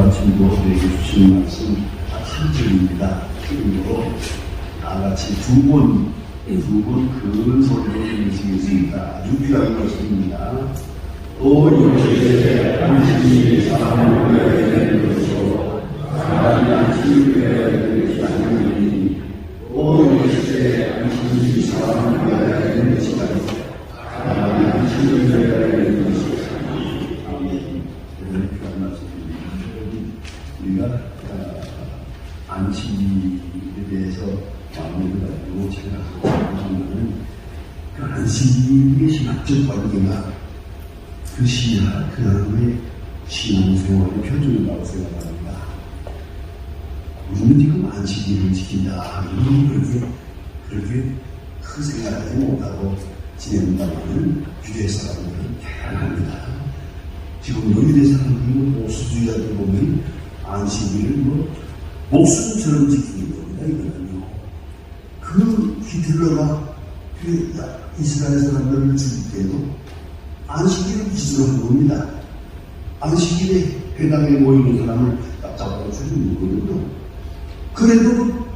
아침도 우리에게 주신 말씀 3절입니다. 지금도 다같이 두 번 큰 소리로 읽으시겠습니다. 아주 귀한 말씀입니다. 또 요새 당신이 사람을 위하여 된 것으로 사람이 당신을 위하여 된 것이 아니니 또 요새 당신이 사람을 위하여 된 것이 아니니 사람이 당신을 위하여 된 것이 아니니. 아멘. 귀한 말씀입니다. 우리가 안식일에 대해서 마음을 가지고 제가 하는 그 안식일의 신학적 관계가 그 신학, 그 다음에 신앙생활의 표준이라고 생각합니다. 우리는 지금 안식일을 지킨다. 그렇게 큰 생각하지 못하고 지낸다면 유대 사람들은 다양합니다. 지금 유대 사람들은 보수주의자들 보면 안식일을 목숨처럼 지키는 겁니다. 이거는요. 그 히틀러가 그 이스라엘 사람들을 죽일 때도 안식일을 기준으로 한 겁니다. 안식일에 회당에 모이는 사람을 잡아서 죽이는 거거든요. 그래도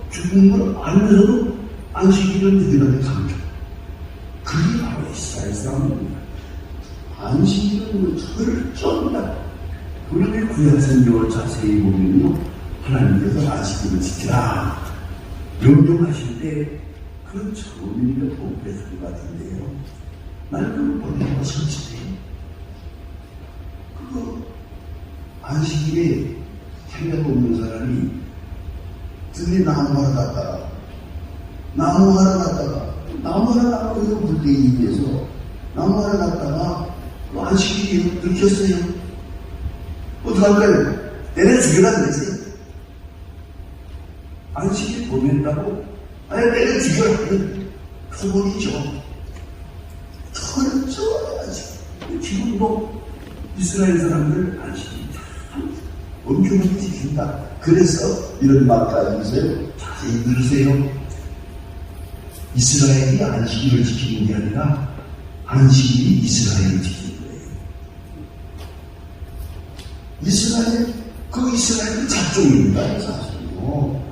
죽은 걸 알면서도 안식일을 회당에 강조. 그게 바로 이스라엘 사람입니다. 안식일은 철저합니다. 그런데 구약 성경을 자세히 보면요. 하나님께서 안식일을 지키라 명령하실 때 그건 처음이니까 복했을 것 같은데요. 나는 그걸 보는 거 솔직해요. 그거 안식일에 생각 없는 사람이 등에 나무 하나 갖다가 이거 불대기 위해서 나무 하나 갖다가 그 안식일이 들켰어요. 어떡할까요? 내가 죽여라 그랬어요. 안식일 보낸다고? 아니, 내가 죽여라. 표본이죠. 철저하지. 지금 이스라엘 사람들 안식일 참 엄격하게 지킨다. 그래서 이런 말까지 있어요. 자세히 들으세요. 이스라엘이 안식일을 지키는 게 아니라 안식일이 이스라엘을 지키는 거예요. 이스라엘은 작종입니다. 사실은요.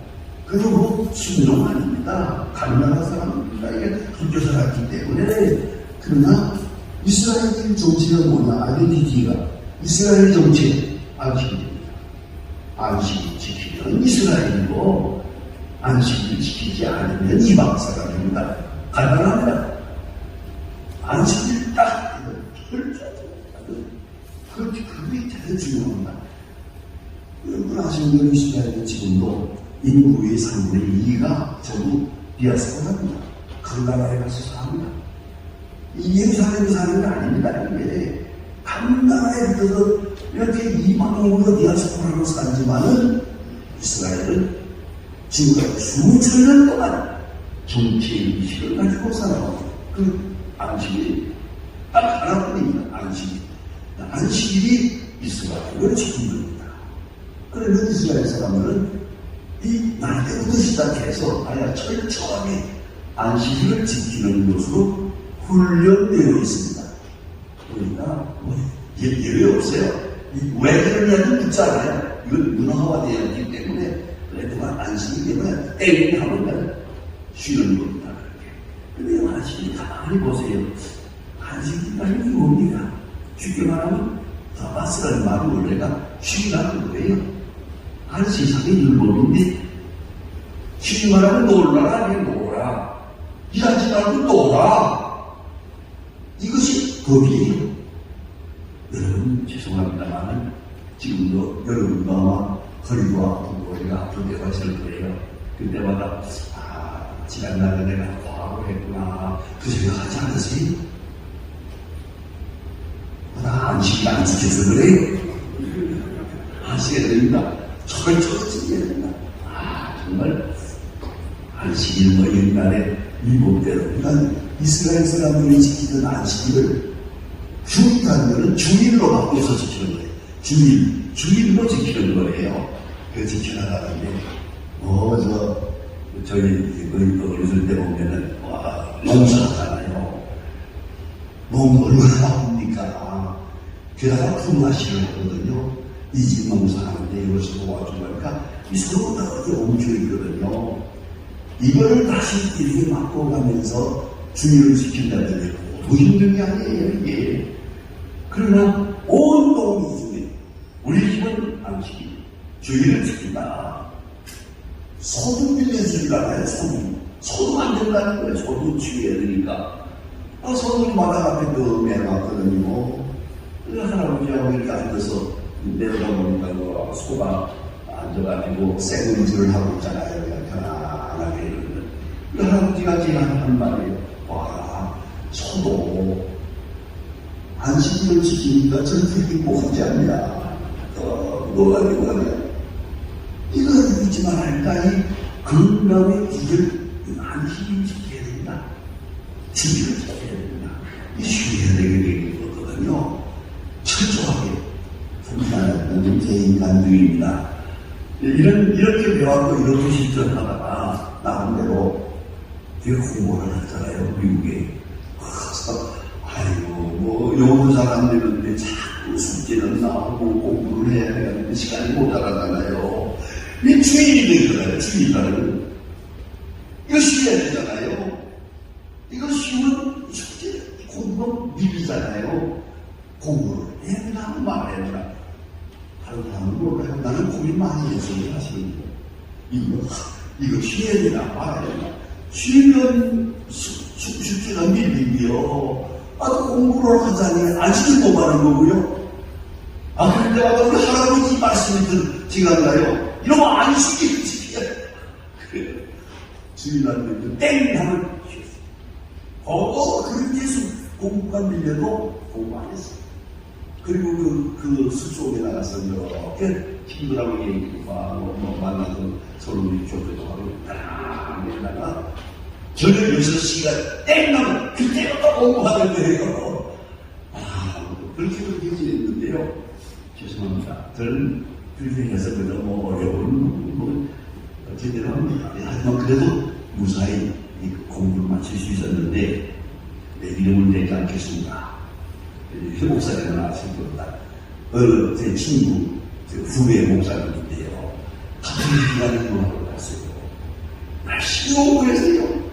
그리고 순종 아닙니다. 가난한 사람입니다. 이게 그렇게 살았기 때문에. 그러나 이스라엘 정체가 뭐냐? 아이덴티티가 이스라엘 정체 안식일입니다. 안식일 지키면 이스라엘이고 안식일 지키지 않으면 이방 사람입니다. 간단합니다. 안식일 딱 그게 되게 중요합니다. 여러분 아시는 대로 이스라엘은 지금도 인구의 3분의 2가 전부 디아스포라입니다. 그 나라에 가서 삽니다. 이 예루살렘에 사는 게 아닙니다. 이게 한 나라에 붙어서 이렇게 이방인으로 디아스포라로 살지만은 이스라엘은 지금까지 수천 년 동안 정치의 의식을 가지고 살아왔고 그 안식일이 딱 하나뿐입니다. 안식일이 이스라엘을 지킨 겁니다. 그러면 이스라엘 사람들은 이 날 때부터 시작해서 아예 철저하게 안식일을 지키는 것으로 훈련되어 있습니다. 그러니까 예외 없어요. 왜 그러냐는 묻지 않아요. 이건 문화화되어 있기 때문에 그래도만 안식일 때문에 땡 하면 쉬는 겁니다. 그런데 안식일 가만히 보세요. 안식일이라는 게 뭡니까? 쉽게 말하면 다바스라는 말은 원래가 쉬라는 거예요. 세상의 율법인데 쉬지 말하면 놀라라. 아니면 놀아. 일하지 말고 놀아. 이것이 법이에요. 여러분 죄송합니다만 지금도 여러분도 아마 허리도 아프고 머리가 아플 때가 있을 거예요. 그때마다 지난날에 내가 과거를 했구나 그 생각하지 않으세요? 나 안식일 안 지켜서 그래요. 아시게 됩니다. 철저히 지켜야 된다. 정말 안식일 옛날에 일본대로 그러니까 이스라엘 사람들이 지키던 안식일을 주일하면은 주일로 바꿔서 지키는 거예요. 주일로 지키는 거예요. 그 지켜나가는데 저희 어렸을 때 보면은 농사하잖아요. 농 얼마나 바쁩니까? 게다가 품앗이를 하거든요. 이 집 농사하는데 이것을 도와주고 하니까 이 서로 다 엉켜 있거든요. 이걸 다시 이렇게 바꿔가면서 주의를 지킨다는 게 더 힘든 게 아니에요, 이게. 그러나 온 동이 중에 우리 집은 안식이 주의를 지킨다. 소득 빌려주잖아요, 소득. 소득 안 된다는 거예요, 소득 주의해야 되니까. 소득 마당 앞에 내놨거든요. 할아버지하고 이렇게 앉아서 내려다보니까 소가 앉아가지고 샌드위치를 하고 있잖아요. 그냥 편안하게 이러면. 할아버지가 제가 한 말이에요. 와라, 소도 안식일을 지키니까 저렇게 행복하지 않냐. 뭐가지고 하냐. 이걸 잊지 말아니까 이 건강의 길을 안식일을 지켜야 된다. 주의를 지켜야 된다. 이 쉬어야 되게 되거든요. 철저하게 성실하는 제 인간주의입니다. 이렇게 배웠고 이렇게 실천하다가 나름대로 되게 공부를 하잖아요, 미국에. 그래서 아이고 영어 잘 안 되는데 자꾸 숙제는 나오고 공부를 해야 되는데 시간이 모자라잖아요. 이 주일이 되잖아요, 주일날은. 이거 쉬어야 되잖아요. 이거 쉬면 숙제 공부는 미비잖아요. 공부를 해야 되나 말해야 되나. 다른 사람은 몰라요. 나는 고민 많이 했어요, 사실은. 이거 쉬어야 되나 말아야 되나. 쉬면 숙제가 밀리고요. 공부를 하자니 안식일 못 하는 거고요. 그런데 우리 할아버지 말씀을 지간가요? 이러면 안식일 지켜야 돼. 그래요. 주일날 땡 하면 쉬었어요. 그렇게 해서 공부가 밀려도 공부 안 했어요. 그리고 그 숲속에 나가서 이렇게 친구들하고 얘기하고 만나서 서로 교배도 하고 따라다가 저녁 6시가 땡 나면 그때부터 공부하는 거예요. 그렇게 지냈는데요. 죄송합니다. 저는 그렇게 해서 너무 어려운 제대로 합니다. 하지만 그래도 무사히 공부를 마칠 수 있었는데 내 이름을 내지 않겠습니다. 회 목사님은 아실 겁니다. 제 친구, 후배 목사님인데요. 같은 시간에 공부하러 갔어요. 날씬히 공부했어요.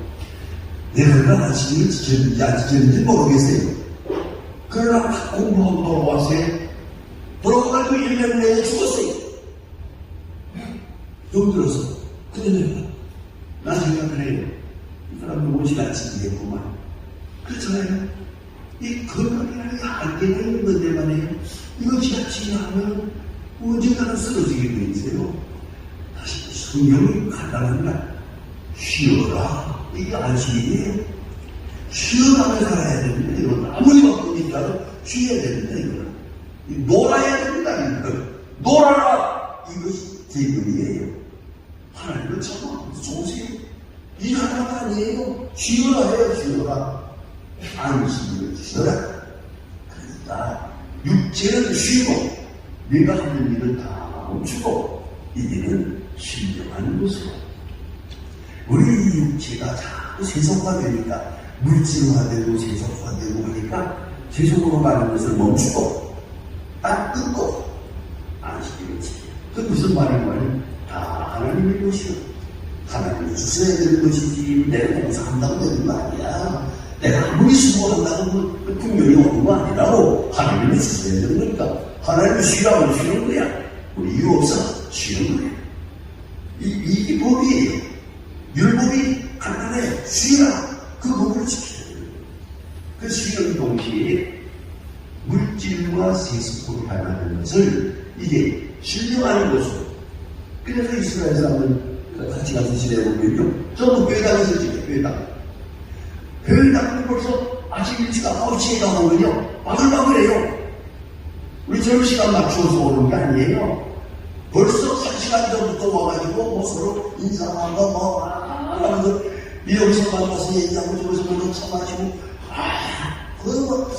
내가 아침을 지켰는지 안 지켰는지 모르겠어요. 그러나 공부하고 돌아왔어요. 돌아가고 1년 내에 죽었어요. 병들어서. 근데 내가 나 생각을 해요. 이 사람은 오지 않지겠구만. 그렇잖아요. 이 건강이라는 게 알게 되는 건데만 해요. 이거 지나치면 언젠가는 쓰러지게 돼 있어요. 다시 성경이 간단합니다. 쉬어라. 이게 안식이에요. 쉬어가며 살아야 됩니다. 이건 아무리 바쁘니까도 쉬어야 됩니다. 이거는 놀아야 됩니다. 이거는 놀아라. 이것이 제글이에요. 하나님은 참 좋으세요. 일하나가 아니에요. 쉬어라 해요. 쉬어라. 안식일을 쉬어라. 그러니까 육체는 쉬고 내가 하는 일을 다 멈추고 이제는 신령하는 것으로 우리 육체가 자꾸 세속화되니까 물질화되고 세속화되고 하니까 세속으로 가는 것을 멈추고 딱 끊고 안식일을 지켜. 그 무슨 말이냐면 다 하나님의 것이요. 하나님이 주셔야 되는 것이지 내가 봉사한다고 되는 거 아니야. 내가 아무리 수고한다고 그 풍년이 오는 거 아니라고. 하나님이 주셔야 되는 거니까. 하나님이 쉬라고 쉬는 거야. 우리 이유 없어. 쉬는 거야. 이 법이에요. 율법이 간단해. 쉬라. 그 법을 지켜야 돼요. 그 쉬는 동시에 물질과 세속으로 향하는 것을 이제 신령하는 것으로. 그래서 이스라엘 사람들 같이 가서 지내보면요. 저도 교회당에서 지내요. 교회당은 벌써 아침 일찍 9시에 가보면요. 바글바글해요. 우리 저녁 시간 맞추어서 오는 게 아니에요. 벌써 1시간 전부터 와가지고 서로 인사하고 하면서 여기서 만나서 얘기하고 저기서 먼저 차 마시고 그거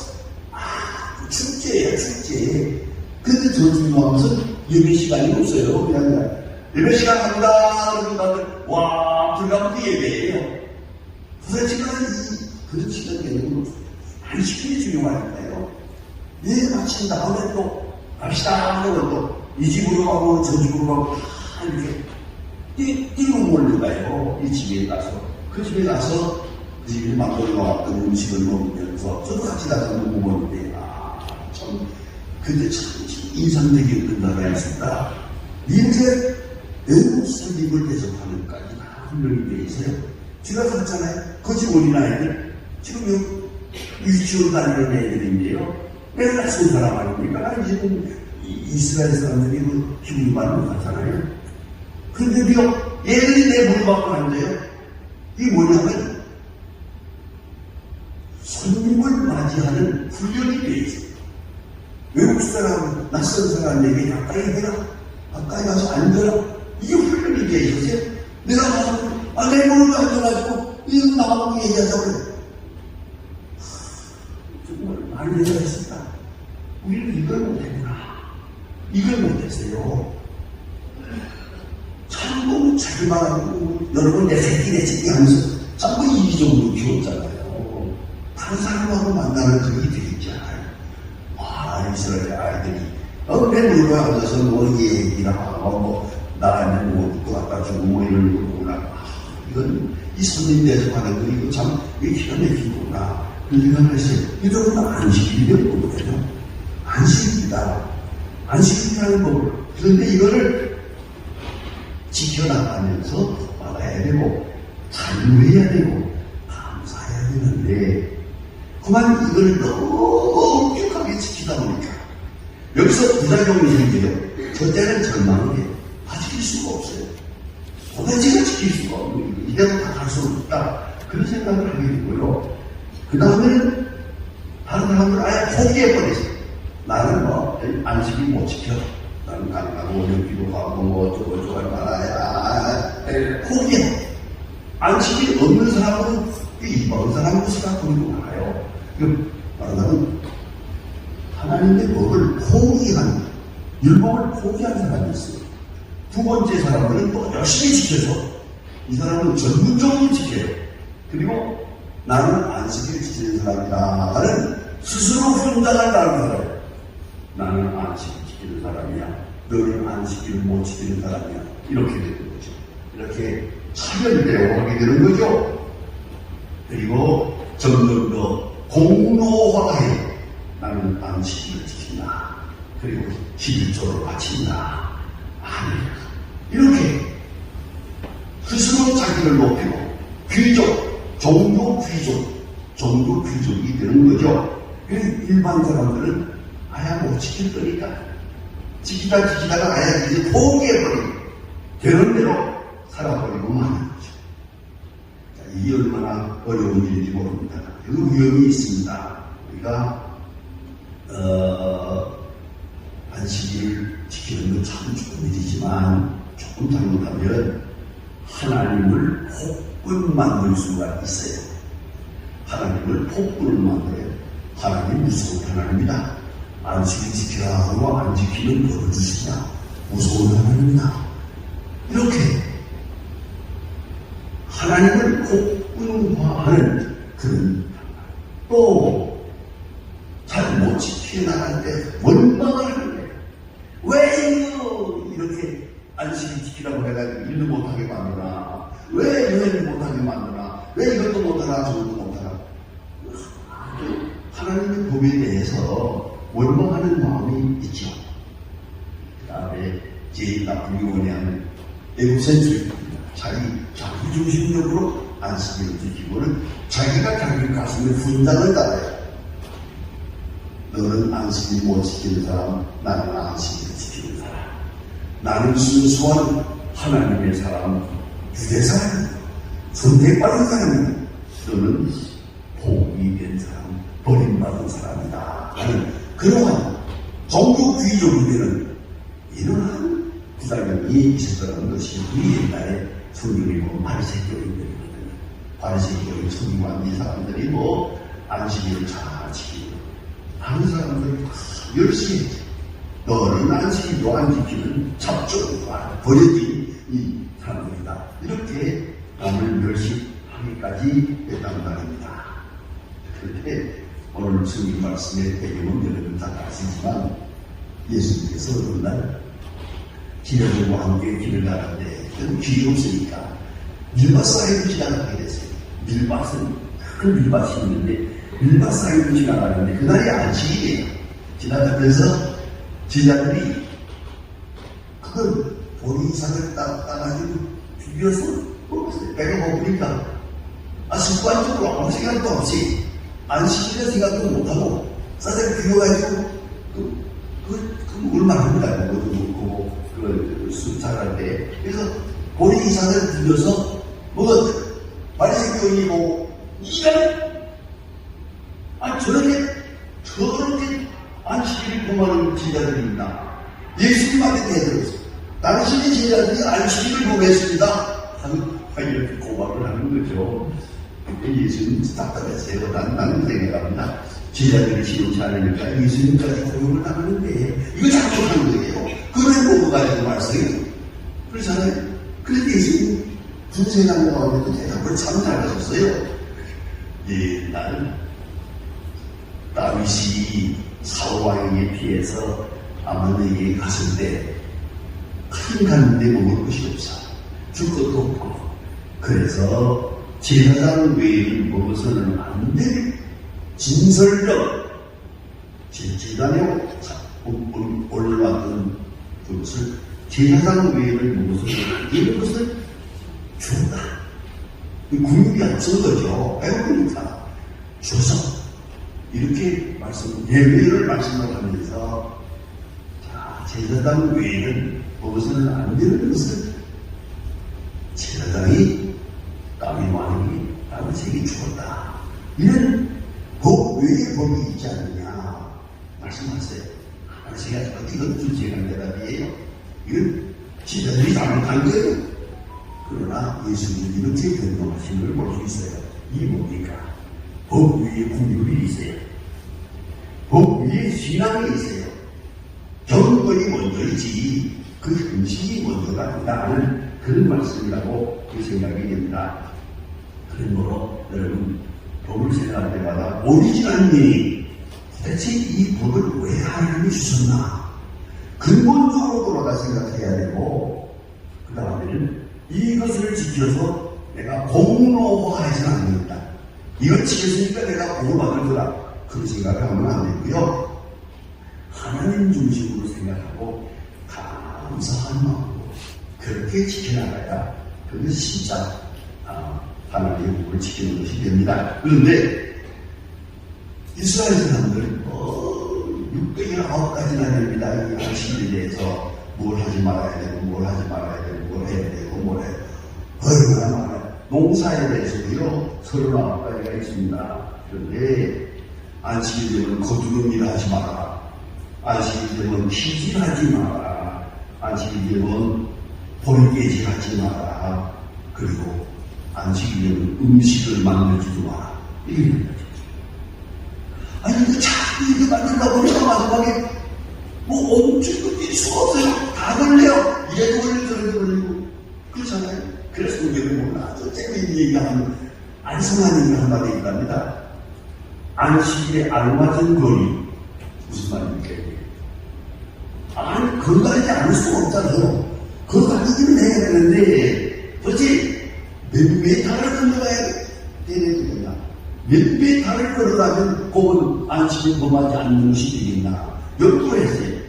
축제예요, 축제. 근데 저 중요한 예배 시간이 없어요. 그냥 예배 시간 합니다. 그러면 다들 와 들어가면 그 예배예요. 도대체가 그런 시간 되는 거 안식일이 중요하니까요. 예배 마친 다음에 또 갑시다 하면 또 이 집으로 가고 저 집으로 가고 다 이렇게 뛰고 몰려가요. 이 집에 가서. 그 집에 가서 그 집에 막걸리가 왔던 음식을 먹으면서 저도 같이 가서 먹었는데 참 그때 참 인상적이었던 나라가 있습니다. 이제 외국 선임을 대접하는까지 한 명이 돼 있어요. 제가 갔잖아요. 그 집 어린아이들 지금 유치원 다니는 애들인데요. 맨날 쓴 사람 아닙니까? 지금 이스라엘 사람들이 그 히브리말을 못하잖아요. 근데도요, 얘들이 내 물 받고 앉아요. 이게 뭐냐면, 손님을 맞이하는 훈련이 되어 있어요. 외국 사람, 낯선 사람에게 가까이 해라. 가까이 가서 앉아라. 이게 훈련이 되어 있어요. 내가 가서, 내 물을 앉아가지고, 이거 나하고 얘기하자고 그래. 정말 많은 얘기가 있습니다. 우리는 이걸 못했구나. 이걸 못했어요. 참고 자기 말하고 여러분 내 새끼 하면서 참고 이기적으로 키웠잖아요. 다른 사람하고 만나는 그게 되겠지 않아요. 이스라엘 아이들이 내 물건에 앉아서 뭐 얘기나 하고 나라는 뭐 또 갖다 주고 뭐 이런 거구나. 이건 이 손님 대접하는 거 이거 참 기가 막히구나. 그 생각을 했어요. 이러면 안식일이 되거든요. 안식입니다. 안식이라는 법을. 그런데 이거를 지켜나가면서 막아야 되고, 잔류해야 되고, 감사해야 되는데, 그만 이걸 너무 엄격하게 지키다 보니까, 여기서 부작용이 생겨요. 저때는 절망을 해요. 다 지킬 수가 없어요. 도대체가 지킬 수가 없는 거예요. 이대로 다 갈 수 없다. 그런 생각을 하게 되고요. 그 다음에는 다른 사람들 아예 포기해버렸어요. 나는 뭐 안식일 못 지켜. 나는 가고 여기도 가고 뭐 어쩌고 할 만하야. 포기해. 안식일 없는 사람은 이번 사람으로 생각하는 거 알아요. 말하자면 하나님의 법을 포기한 율법을 포기한 사람이 있어요. 두 번째 사람은 또 열심히 지켜서 이 사람은 전문적으로 지켜요. 그리고 나는 안식일을 지키는 사람이다. 나는 스스로 훈장을 따르는 사람이야. 나는 안식일 지키는 사람이야. 너는 안식일을 못 지키는 사람이야. 이렇게 되는 거죠. 이렇게 차별대우하게 되는 거죠. 그리고 점점 더 공로화해. 나는 안식일을 지킨다. 그리고 11조를 바친다. 이렇게 스스로 자기를 높이고 귀족, 종교 귀족이 되는 거죠. 일반 사람들은 아야 못 지킬 거니까 지키다가 아야 이제 포기해버리고 되는 대로 살아버리고 마는 거죠. 자, 이게 얼마나 어려운 일인지 모릅니다. 그 위험이 있습니다. 우리가 안식일을 지키는 건 참 좋은 일이지만 조금 잘못하면 하나님을 폭군 만들 수가 있어요. 하나님을 폭군을 만들어요. 하나님 무서운 하나님이다. 안식일 지키라 하고 안 지키면 벌을 주시냐. 무서운 하나님이다. 이렇게 하나님을 폭군화하는 그런 또 잘 못 지켜나갈 때 원망을 하는 거예요. 왜 이렇게 안식일 지키라고 해가지고 일도 못하게 만드나? 왜 여행을 못하게 만드나? 왜 이것도 못하나 저것도 못하나? 하나님의 법에 대해서 원망하는 마음이 있죠. 그 다음에 제일 나쁜 게 뭐냐면 에고센트릭입니다. 자기 자기중심적으로 안식일을 지키고는 자기가 자기 가슴에 훈장을 달아요. 너는 안식일 못 지키는 사람, 나는 안식일을 지키는 사람. 나는 순수한 하나님의 사람, 유대 사람이다. 선택받은 사람이다. 너는 포기된 사람, 버림받은 사람이다. 하는 그러한 종교 귀족이 되는 이러한 부작용이 있었다는 것이 우리 옛날에 성경이고 바리새교인들이거든요. 바리새교인 성경한 이 사람들이 뭐 안식일을 잘 지키고 다른 사람들이 열심히 했죠. 너는 안식일도 안 지키는 잡종과 버려진 이 사람들이다. 이렇게 남을 멸시하기까지 했단 말입니다. 그런데 오늘 성경 말씀의 배경은 여러분 다 아시지만 예수님께서 어느 날 지나들과 함께 길을 가는데 길이 없으니까 밀밭 사이로 지나가게 됐어요. 밀밭은 큰 밀밭이 있는데 밀밭 사이로 지나가는데 그날이 안식일이에요. 지나가면서 제자들이 그걸 보리상을 따가지고 비벼서 먹었어요. 배가 고프니까 습관적으로 아무 생각도 없이 안식일에 생각도 못하고 싸대기 비벼가지고 물 마릅니다. 그 수탈할 때. 그래서 보리상을 비벼서 먹었어요. 바리새교인이 보고 저렇게 안식일을 범하는 제자들이 있나. 예수님한테 대들었어요. 당신의 제자들이 안식일을 범했습니다. 이렇게 고발을 하는 거죠. 예수님 답답했어요. 나는 생각합니다. 제자들이 지원치 않으니까 예수님까지 고용을 당하는데 이거 잘못한 거예요. 그걸 먹어가지고 말씀해요. 그렇잖아요. 그런데 예수님 분생한 가운데도 대답을 참 잘하셨어요. 옛날 다윗이 사울왕에게 피해서 아몬에게 갔을 때 큰 갔는데 먹을 것이 없어. 줄 것도 없고. 그래서 제사장 외에는 먹어서는 안 될 진설적 제단에 올라왔던 그것을 제사장 외에는 먹어서는 안 되는 것을 준다. 궁극이 안 쓴 거죠. 배고프니까 줘서 이렇게 예외를 말씀을 하면서 제사장 외에는 먹어서는 안 되는 것을 제사장이 다윗 왕이 다윗에게 주었다. 이런 법 외의 법이 있지 않느냐 말씀하세요. 제가 이건 주제가 대답이에요. 이건 제자들이 잘못한 거예요. 그러나 예수님이 이렇게 변동하신 걸 볼 수 있어요. 이 뭡니까? 법 위에 궁율이 있어요. 법 위에 신앙이 있어요. 경건이 먼저이지 그 형식이 먼저가 아니다 하는 그런 말씀이라고 그 생각이 됩니다. 그러므로 여러분 법을 생각할 때마다 오리지널리 도대체 이 법을 왜 하나님이 주셨나 근본적으로 돌아가 생각해야 되고 그 다음에는 이것을 지켜서 내가 공로화해서는 안 됩니다. 이걸 지켰으니까 내가 복을 받을 거다. 그런 생각을 하면 안 되고요. 하나님 중심으로 생각하고 감사한 마음으로 그렇게 지켜나가야 그것이 진짜 하나님의 복을 지키는 것이 됩니다. 그런데 이스라엘 사람들은 609가지나 됩니다. 이 안식일에 대해서 뭘 하지 말아야 되고 뭘 하지 말아야 되고 뭘 해야 되고 뭘 해야 되고 얼마나 많아요. 농사에 대해서도요 39가지가 있습니다. 그런데 안식일 되면 거두는 일 하지 마라. 안식일 되면 희질하지 마라. 안식일 되면 보리깨질 하지 마라. 그리고 안식일 되면 음식을 만들지도 마라. 이게 아니 이거 자꾸 이렇게 만들려고 하니까 마지막에 엄청 끊길 수가 없어요. 다 걸려요. 이래도 걸리고 저래도 걸리고 그렇잖아요. 그래서 우리가 보면 아주 재미있는 얘기하면 안성한 얘기 한마디 있답니다. 안식일에 알맞은 거리 무슨 말입니까? 아니 건강하지 않을 수가 없잖아요. 건강하기는 해야 되는데 도대체 몇 메타를 건너가야 되겠나? 몇 메타를 걸어가면 그건 안식일 범하지 않는 것이 되겠나? 연구했어요.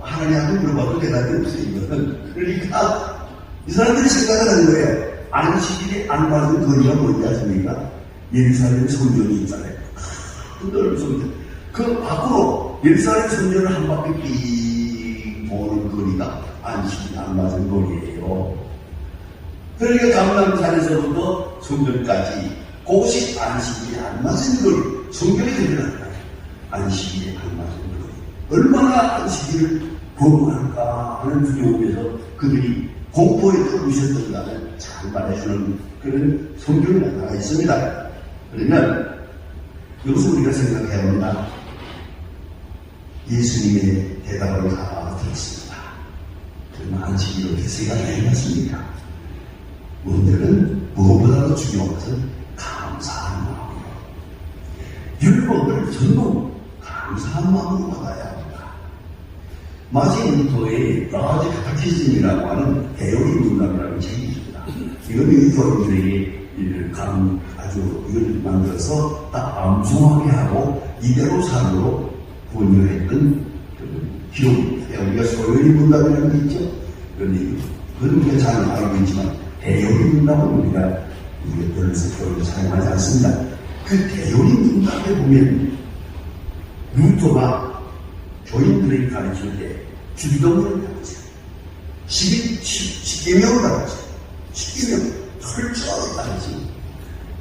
하나님한테 물어봐도 대답이 없어요. 이거는. 그러니까 이 사람들이 생각을 하는 거예요. 안식일에 안 맞은 거리가 뭔지 아십니까? 예루살렘 성전이 있잖아요. 그 성전. 그 밖으로 예루살렘 성전을 한 바퀴 삥 도는 거리가 안식일에 안 맞은 거리예요. 그러니까 감람산에서부터 성전까지 그것이 안식일에 안 맞은 거리. 성경에 들어간다. 안식일에 안 맞은 거리. 얼마나 안식일을 범할까 하는 두려움에서 그들이 공포에 떨어지셨던가를 잘 말해주는 그런 성경이 나타나 있습니다. 그러면 여기서 우리가 생각해야 합니다. 예수님의 대답을 다 들었습니다. 그러면 안식일이 어떻게 생각이 맞습니까? 문제는 무엇보다도 중요한 것은 감사한 마음이에요. 율법을 전부 감사한 마음으로 받아야 합니다. 마틴 루터의 라지 카테키즘이라고 하는 대요리 문답이라는 책이 있습니다. 이건 유교인들에게 아주 이걸 만들어서 딱 암송하게 하고 이대로 삶으로 번역했던 기록입니다. 우리가 소요리 문답이라는 게 있죠. 그런데 그건 우리가 잘 알고 있지만 대요리 문답은 우리가 별로 교육을 사용하지 않습니다. 그 대요리 문답에 보면 루터가 교인들에게 가르칠 때 주기도문을 가르쳐요. 12계명을 가르쳐요. 12계명 철저하게 가르치고,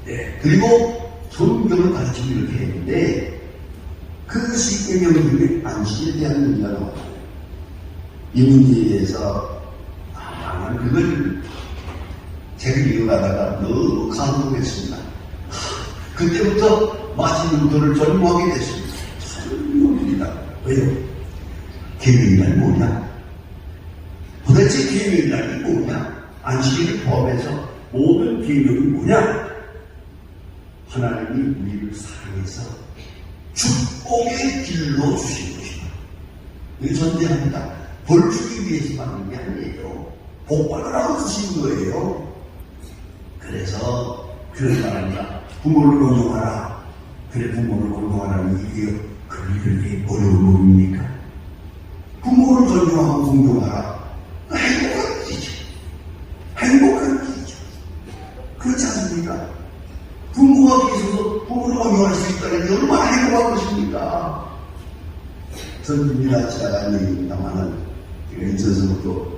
네. 그리고 성경을 가르치고 이렇게 했는데 그 12계명 중에 안식에 대한 문제가 나와요. 이 문제에 대해서 나는 그걸 제가 읽어가다가 너무 감동했습니다. 그때부터 마틴 루터를 존경하게 됐습니다. 참 용기다. 왜요? 계명이란 뭐냐? 도대체 계명이란 뭐냐? 안식일을 포함해서 모든 계명이 뭐냐? 하나님이 우리를 사랑해서 축복의 길로 주신 것이다. 이거 전제합니다. 벌 주기 위해서 받는 게 아니에요. 복 받으라고 주신 거예요. 그래서 그런 말합니다. 부모를 공경하라. 그래, 부모를 공경하라는 이게 그렇게 어려운 법입니까? 부모를 존중하고 공경하라. 행복한 길이죠. 행복한 길이죠. 그렇지 않습니까? 부모가 계셔서 부모를 공경할 수 있다는 게 얼마나 행복한 것입니까? 전입니다. 지나간 얘기입니다만은 제가 인천서부터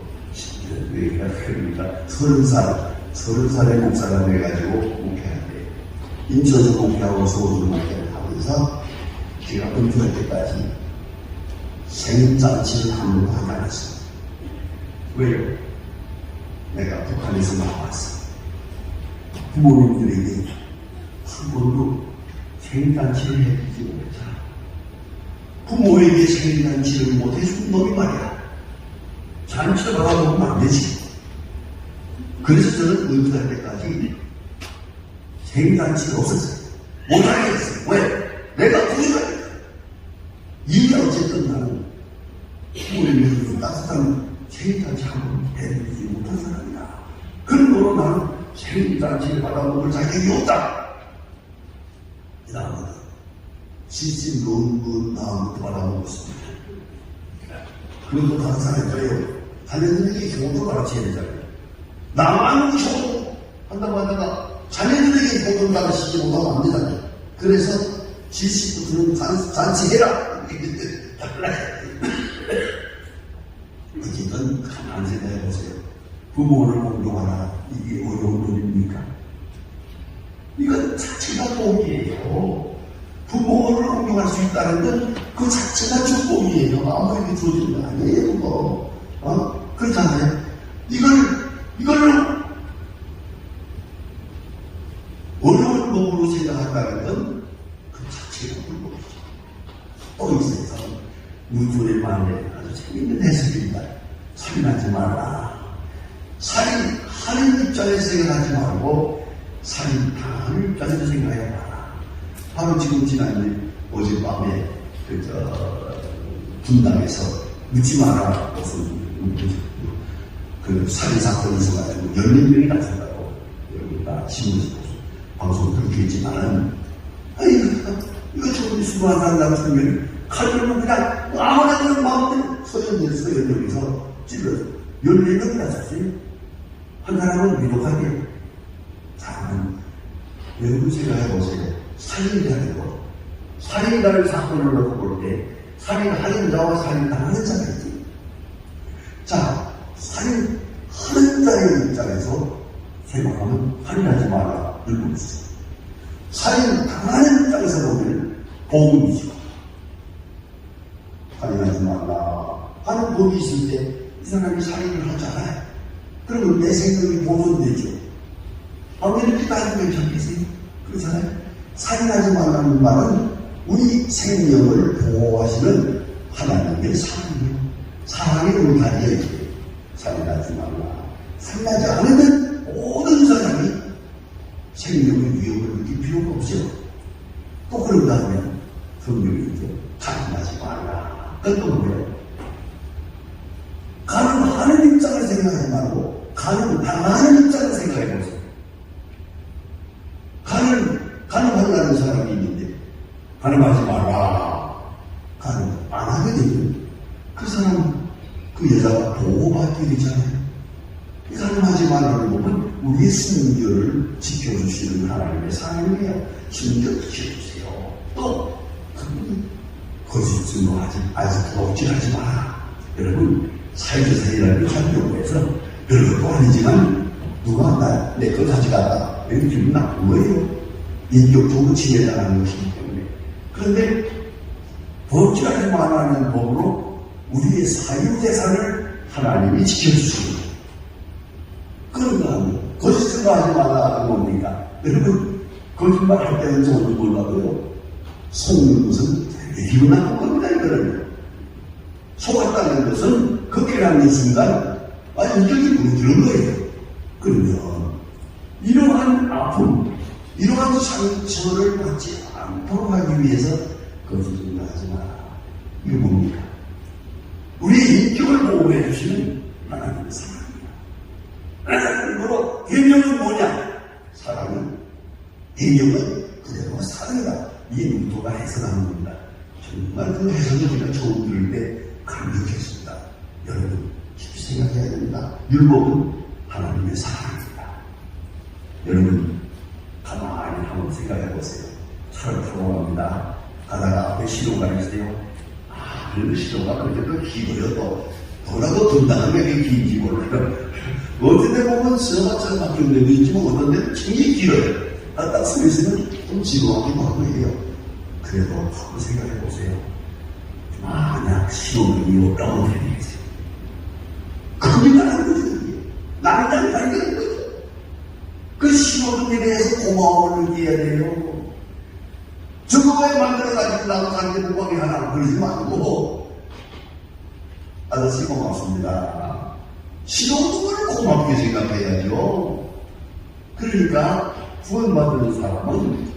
얘기가 크니까 30살의 목사가 돼가지고 목회하는데 인천서 목회하고 서울서 목회를 하면서 제가 은퇴할 때까지 생잔치를 한 번도 하지 않았어요. 왜요? 내가 북한에서 나왔어. 부모님들에게 한 번도 생잔치를 해주지 못했잖아. 부모에게 생잔치를 못해준 놈이 말이야. 잔치를 받아보면 안 되지. 그래서 저는 은퇴할 때까지 생잔치가 없었어요. 못하게 했어요. 왜? 내가 부족하니까. 이게 어쨌든 나는 부모님이 따뜻한 생잔치 한번 해드리지 못한 사람이다. 그런 거로 나는 생잔치를 받아먹을 자격이 없다. 그 다음은 시신 논문 다음부터 받아먹었습니다. 그것도 다른 사람이 거예요. 자녀들에게 교도 가르쳐야 되잖아요. 나만 교도 한다고 하다가 자녀들에게 교도를 가르치지 못하면 안 되잖아요. 그래서 지식부터는 잔치해라. 어쨌든 가만히 생각해보세요. 부모를 공경하라. 이게 어려운 일입니까? 이건 자체가 복이에요. 부모를 공경할 수 있다는 건 그 자체가 축복이에요. 아무에게 주어진 거 아니에요. 그렇잖아요. 이걸 어려운 법으로 생각한다는 건 그 자체가 불법이죠. 또 있어요. 무주의 말에 아주 재밌는 해석입니다. 살인하지 마라. 살인 입장에서 생각하지 말고 살인 당하는 입장에서 생각해봐라. 바로 지금 지난 어젯밤에 분당에서 묻지 마라 무슨 그 살인 사건이 있어가지고 11명이 다쳤다고 여기가 신문에서 방송 들었겠지만은 이거 저분이 수고한 사람 같으면 칼들면 그냥 아무나 그런 마음대로 서현역에서 찔러서 14명이 다쳤어요. 한 사람은 위독하게. 자, 여러분 생각해보세요. 살인이라는 거. 살인자를 사건을 놓고 볼 때 살인하는 자와 살인당하는 자가 있지. 자, 살인하는 자의 입장에서 생각하면 살인하지 마라. 이러고 있어요. 살인당하는 입장에서 보면 복음이죠. 살인하지 말라 하는 법이 있을 때 이 사람이 살인을 하잖아요. 그러면 내 생명이 보존되죠. 왜 이렇게 따지면 괜찮겠어요? 그렇잖아요. 살인하지 말라는 말은 우리 생명을 보호하시는 하나님의 사랑이에요. 사랑의 울타리에 살인하지 말라. 살인하지 않으면 모든 사람이 생명의 위협을 느낄 필요가 없죠. 또 그런다면 성경이 이제 살인하지 말라. 그건 뭐예요? 생각하지 말고 당하는 입장을 생각해 보세요. 가늠하려는 사람이 있는데 가늠하지 마라. 가늠 안 하거든요. 그 사람, 그 여자가 보호받기 되잖아요. 가늠하지 말라는 법은 우리의 순결을 지켜주시는 하나님의 사랑이에요. 순결 지켜주세요. 또 그분은 거짓 증거하지, 아직도 억지하지 마라. 여러분, 사회조사이라는 걸 해서 별것도 아니지만 누가 내 거 가져갔다. 이런 기분 나쁜 거예요. 인격적으로 지내자는 것이기 때문에. 그런데 법지하지 말라는 법으로 우리의 사유재산을 하나님이 지켜주시는 거예요. 그런가 하면 거짓 증거하지 말라는 뭡니까? 여러분, 거짓말 할 때는 좋은지 몰라도요. 속는 것은 되게 기분 나쁜 겁니다. 이거는. 속았다는 것은 그렇게라는 순간 인격이 무너지는 거예요. 그러면 이러한 아픔, 이러한 상처를 받지 않도록 하기 위해서 거짓을 하지 마라. 이거 뭡니까? 우리의 인격을 보호해 주시는 하나님의 사랑입니다. 그러므로 계명은 뭐냐? 사랑은, 계명은 그대로 사랑이다. 이 문도가 해석하는 겁니다. 정말 그 해석을 제가 처음 들을 때 감격했습니다. 여러분, 깊이 생각해야 됩니다. 율법은 하나님의 사랑입니다. 여러분, 가만히 한번 생각해 보세요. 차를 타고 갑니다. 가다가 앞에 신호가 있어요. 그 신호가 그렇게 또 길어요. 또라도 든다는 게 긴지 몰라요. 어떤 데 보면 서마처럼 바뀐 데도 있지만 어떤 데는 굉장히 길어요. 딱 서 있으면 좀 지루하기도 하고 해요. 그래도 한번 생각해 보세요. 만약 신호등이 없다고 생각해보세요. 그게 나는 거죠. 나는 발견한 거죠. 그 신호등에 대해서 고마움을 느껴야 돼요. 저거에 만들어가지고 나도 가는데 무방이 하나 그러지 말고, 아저씨 고맙습니다. 신호등을 고맙게 생각해야죠. 그러니까 구원받는 사람은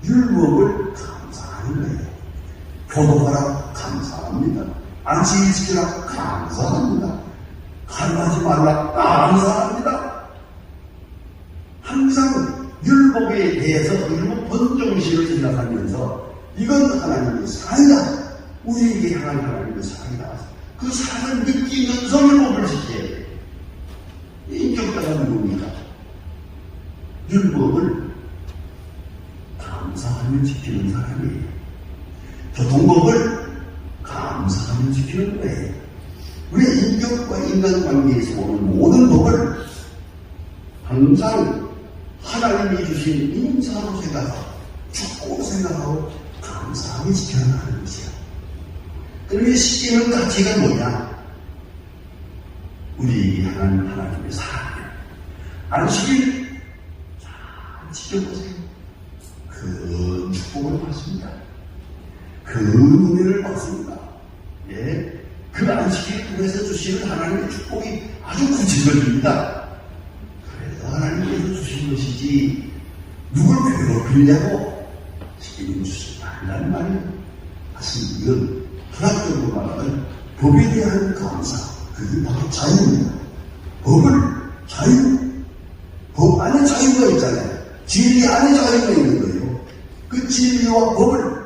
율법을 감사하는 거예요. 교도하라 감사합니다. 안식일시키라 감사합니다. 가늠하지 말라 감사합니다. 항상 율법에 대해서 율법 본정신을 생각하면서 이건 하나님의 사랑이다. 우리에게 향한 하나님의 사랑이다. 그 사랑을 느끼면서 율법을 지켜야 돼요. 인격자가 누굽니까? 율법을 감사하며 지키는 사람이에요. 교통법을 감사하며 지키는 거예요. 우리의 인격과 인간관계에서 오는 모든 법을 항상 하나님이 주신 인사로 생각하고 축복으로 생각하고 감사하게 지켜나가는 것이야. 그러면 지키는 가치가 뭐냐? 우리에게 향한 하나님의 사랑이야. 안식일 잘 지켜보세요. 그 축복을 받습니다. 그 은혜를 받습니다. 예, 그 안식일 통해서 주시는 하나님의 축복이 아주 구체적입니다. 그래서 하나님께서 주신 것이지 누굴 괴롭히려고 책임을 주시지 말라는 말이에요. 사실 이건 철학적으로 말하면 법에 대한 감사, 그게 바로 자유입니다. 법 안에 자유가 있잖아요. 진리 안에 자유가 있는 거예요. 그 진리와 법을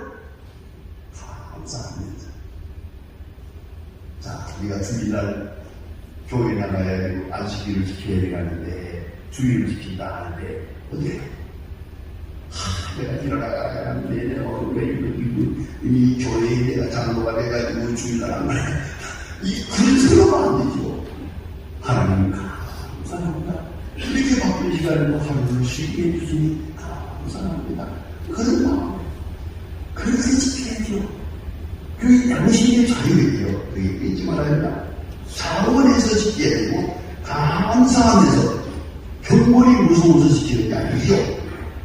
감사합니다. 자, 우리가 주일날 교회 나가야 되고 안식일을 지켜야 되는데 주일을 지킨다 하는데 어떻게 내가 일어나가야 하는데 이 교회에 내가 장로가 돼가지고 주일날 안 가야 그런 생각하면 안 되죠. 하나님 감사합니다. 이렇게 바쁜 시간에도 하루를 쉬게 해주시니 감사합니다. 그런 마음 그렇게 지켜야죠. 그 양심의 자유예요. 그게 잊지 말아야 된다. 자원해서 지켜야 되고 감사하면서 경건이 무서워서 지키는 게 아니죠.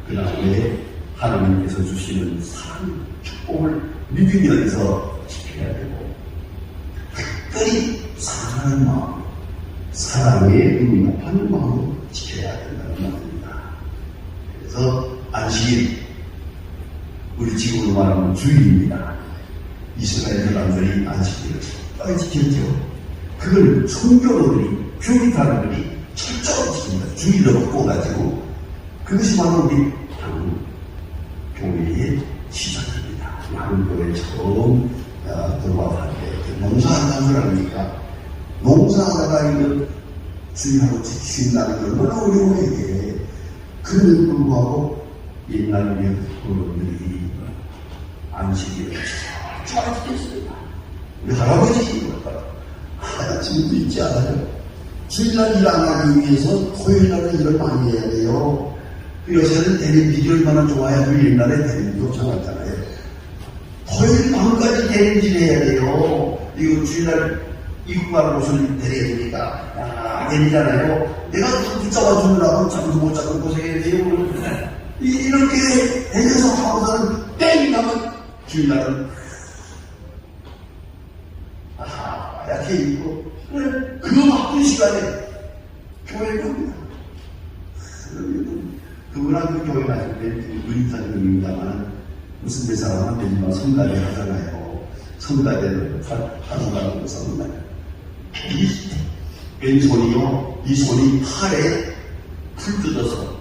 그 다음에 하나님께서 주시는 사랑, 축복을 믿으면서 지켜야 되고 특별히 사랑하는 마음, 사랑에 응답하는 마음으로 지켜야 된다는 말입니다. 그래서 안식일, 우리 지금으로 말하면 주일입니다. 이스라엘 사람들이 안식일을 빨리 지켰죠. 그걸 성교도들이, 퓨리탄들이 철저히 지킵니다. 주의를 얻고가지고. 그것이 바로 우리 교회의 시작입니다. 한국교회 처음 들어와서 농사한다는 걸 아닙니까? 농사하다가 이거 주의하고 지킨다는 게 얼마나 어려워요, 이게. 그럼에도 불구하고 옛날 우리 어른들이 안식일을 잘 지켰습니다. 우리 할아버지, 지금도 있지 않아요? 주일날 일 안 하기 위해서 토요일날은 일을 많이 해야 돼요. 요새는 대림질이 얼마나 좋아야 옛날에 대림도 좋았잖아요. 토요일 밤까지 대림질 해야 돼요. 이거 주일날 이국가는 옷을 데려야 되니까, 내리잖아요. 내가 붙잡아 주느라고 잠도 못 자고 고생해야 돼요. 이렇게 해서 하고서는 땡! 하면 주일날은, 약해 있고, 그 바쁜 시간에 교회에 갑니다. 그분한테 교회 갔을 때, 문인사님입니다만, 무슨 대사가 안 되지만 성가대 하잖아요. 성가대를 하는다고 성가대. 왼손이요, 이 손이 팔에 풀 뜯어서,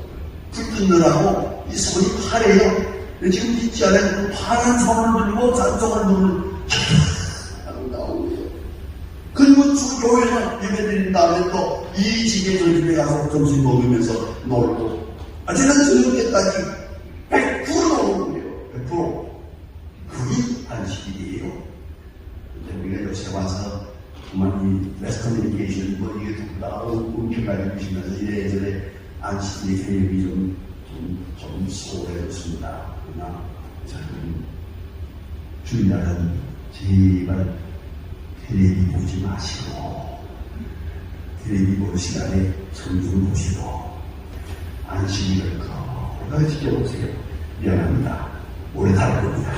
풀 뜯느라고 이 손이 팔에요. 지금 있지 않아요? 그 파란 손을 들고 잔송을 누르는 그리고 교회에서 예배 드린 다음에 또 이 집에 저 집에 가서 점심 먹으면서 놀고 제가 저녁때까지 100% 놀고 그래요. 100%. 그게 안식일이에요. 우리가 요새 와서 정말 이 레스 커뮤니케이션 뭐 이게 누구나 움켜가지고 계시면서 이래저래 안식일의 개념이 좀 소홀해졌습니다. 그러나 저는 주일날은 제발 텔레비 보지 마시고 텔레비 볼 시간에 성경 보시고 안식일을 거룩하게 지켜보세요. 미안합니다. 오래 살 겁니다.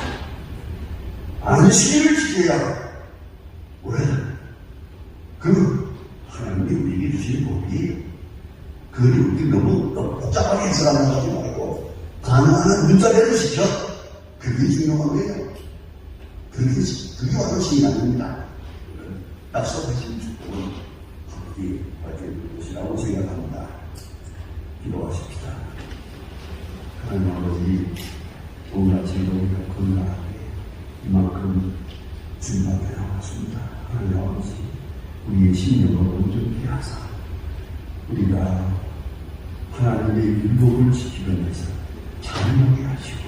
안식일을 지켜야 오래는 하나님이 우리에게 주신 법이 그걸 우리 너무 복잡하게 해석하는 하지 말고 가능한 문자대로 시켜. 그게 중요한 거예요. 그게 바로 신앙입니다. 약속하신 축복은 거기 받을 것이라고 생각합니다. 기도하십시다. 하나님 아버지, 오늘 아침도 우리가 건강하게 이만큼 주님 앞에 나왔습니다. 하나님 아버지, 우리의 심령을 온전히 하사 우리가 하나님의 율법을 지키면서 자유하게 하시고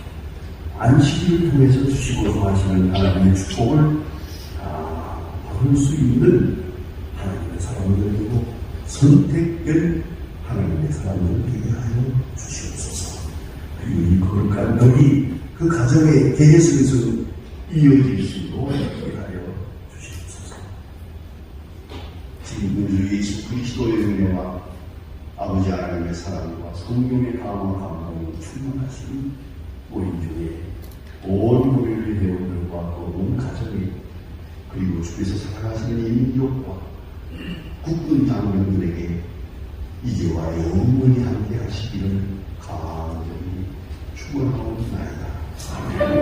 안식일을 통해서 주시고자 하시는 하나님의 축복을 받을 수 있는 하나님의 사람들 되고 선택된 하나님의 사람들 되게 하여 주시옵소서. 그리고 이 거룩한 덕이 그 가정의 계속에서 이어질 수 있도록 하여 주시옵소서. 지금 우리 예수 그리스도의 은혜와 아버지 하나님의 사랑과 성령의 강한 감동으로 충만하신 우리 중에 온 우리의 배우들과 온 가정이 그리고 주께서 살아가시는 인민족과 국군 장병들에게 이제와 영원히 함께 하시기를 간절히 축원하옵나이다. 아멘.